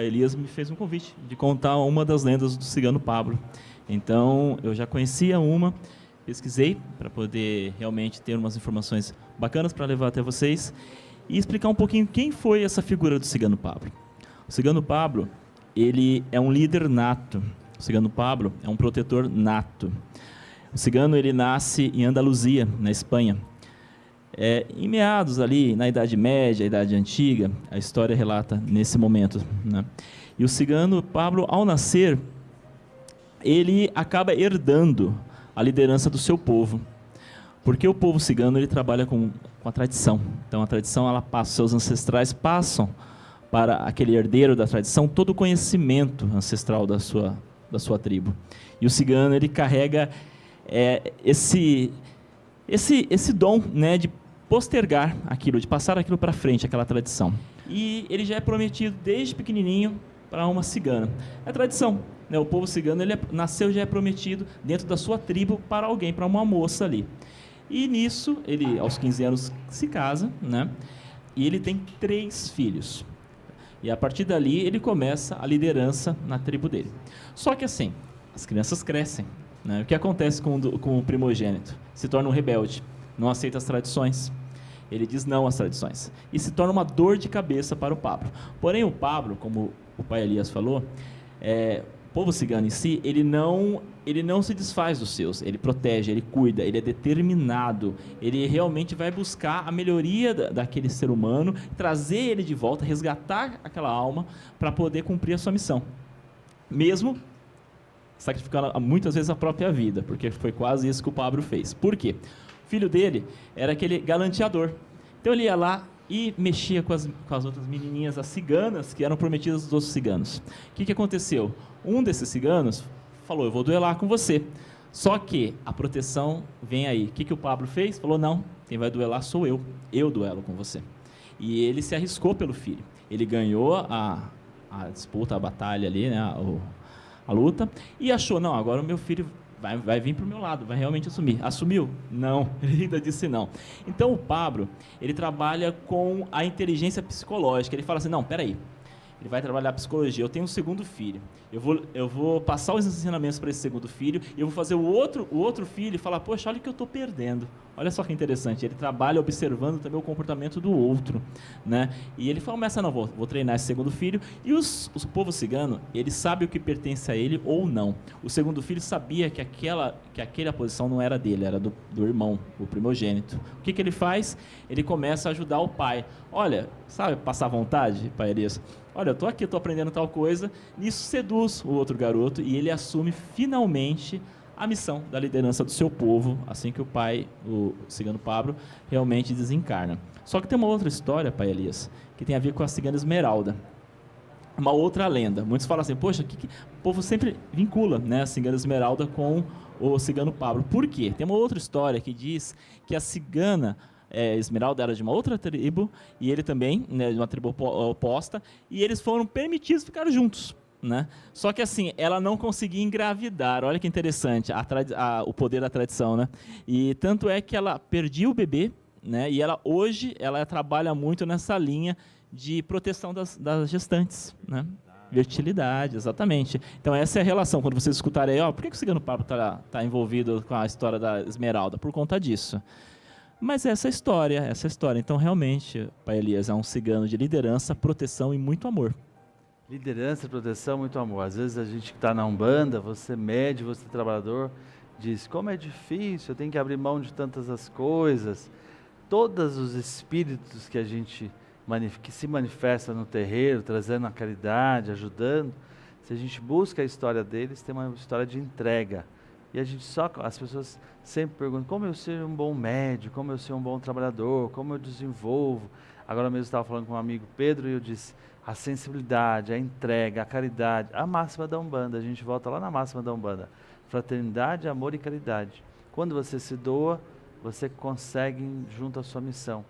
pai Elias me fez um convite de contar uma das lendas do Cigano Pablo. Então, eu já conhecia uma, pesquisei para poder realmente ter umas informações bacanas para levar até vocês e explicar um pouquinho quem foi essa figura do Cigano Pablo. O Cigano Pablo, ele é um líder nato. O Cigano Pablo é um protetor nato. O cigano, ele nasce em Andaluzia, na Espanha. Em meados ali, na Idade Média, Idade Antiga, a história relata nesse momento, né? E o Cigano Pablo, ao nascer, ele acaba herdando a liderança do seu povo, porque o povo cigano ele trabalha com a tradição. Então a tradição ela passa, seus ancestrais passam para aquele herdeiro da tradição todo o conhecimento ancestral da sua tribo. E o cigano ele carrega esse dom, né, de postergar aquilo, de passar aquilo para frente, aquela tradição. E ele já é prometido desde pequenininho para uma cigana. É tradição, né? O povo cigano ele nasceu já é prometido dentro da sua tribo para alguém, para uma moça ali. E nisso, ele aos 15 anos se casa, né? E ele tem 3 filhos. E a partir dali ele começa a liderança na tribo dele. Só que assim, as crianças crescem, né? O que acontece com o primogênito? Se torna um rebelde, não aceita as tradições, ele diz não às tradições, e se torna uma dor de cabeça para o Pablo. Porém, o Pablo, como o pai Elias falou, o povo cigano em si, ele não se desfaz dos seus, ele protege, ele cuida, ele é determinado, ele realmente vai buscar a melhoria daquele ser humano, trazer ele de volta, resgatar aquela alma para poder cumprir a sua missão, mesmo sacrificando muitas vezes a própria vida, porque foi quase isso que o Pablo fez. Por quê? O filho dele era aquele galanteador. Então ele ia lá e mexia com as outras menininhas, as ciganas, que eram prometidas dos outros ciganos. O que aconteceu? Um desses ciganos falou, eu vou duelar com você. Só que a proteção vem aí. O que o Pablo fez? Falou, não, quem vai duelar sou eu duelo com você. E ele se arriscou pelo filho. Ele ganhou a disputa, a batalha ali, né, a luta, e achou, não, agora o meu filho vai vir para o meu lado, vai realmente assumir. Assumiu? Não, ele ainda disse não. Então o Pablo, ele trabalha com a inteligência psicológica, ele fala assim, não, peraí, ele vai trabalhar a psicologia, eu tenho um segundo filho, eu vou passar os ensinamentos para esse segundo filho, e eu vou fazer o outro filho falar, poxa, olha o que eu estou perdendo. Olha só que interessante, ele trabalha observando também o comportamento do outro, né? E ele fala, mas não, vou treinar esse segundo filho, e o povo cigano, ele sabe o que pertence a ele ou não. O segundo filho sabia que aquela posição não era dele, era do irmão, o primogênito. O que ele faz? Ele começa a ajudar o pai. Olha, sabe passar vontade, pai Elias? Olha, eu estou aqui, estou aprendendo tal coisa, nisso seduz o outro garoto, e ele assume finalmente a missão da liderança do seu povo, assim que o pai, o Cigano Pablo, realmente desencarna. Só que tem uma outra história, pai Elias, que tem a ver com a cigana Esmeralda. Uma outra lenda. Muitos falam assim, poxa, o povo sempre vincula, né, a cigana Esmeralda com o Cigano Pablo. Por quê? Tem uma outra história que diz que a cigana Esmeralda era de uma outra tribo, e ele também, né, de uma tribo oposta, e eles foram permitidos ficar juntos, né? Só que assim, ela não conseguia engravidar. Olha que interessante o poder da tradição, né? E tanto é que ela perdia o bebê, né? E hoje ela trabalha muito nessa linha de proteção das gestantes, né? Fertilidade, exatamente. Então essa é a relação. Quando vocês escutarem aí, por que o Cigano Pablo tá envolvido com a história da Esmeralda? Por conta disso. Mas essa história. Então realmente, pai Elias, é um cigano de liderança, proteção e muito amor. Liderança, proteção, muito amor. Às vezes a gente que está na Umbanda, você médio, você trabalhador, diz, como é difícil, eu tenho que abrir mão de tantas as coisas. Todos os espíritos que se manifestam no terreiro, trazendo a caridade, ajudando, se a gente busca a história deles, tem uma história de entrega. E as pessoas sempre perguntam, como eu ser um bom médico, como eu ser um bom trabalhador, como eu desenvolvo. Agora mesmo eu estava falando com um amigo Pedro e eu disse, a sensibilidade, a entrega, a caridade, a máxima da Umbanda. A gente volta lá na máxima da Umbanda. Fraternidade, amor e caridade. Quando você se doa, você consegue junto à sua missão.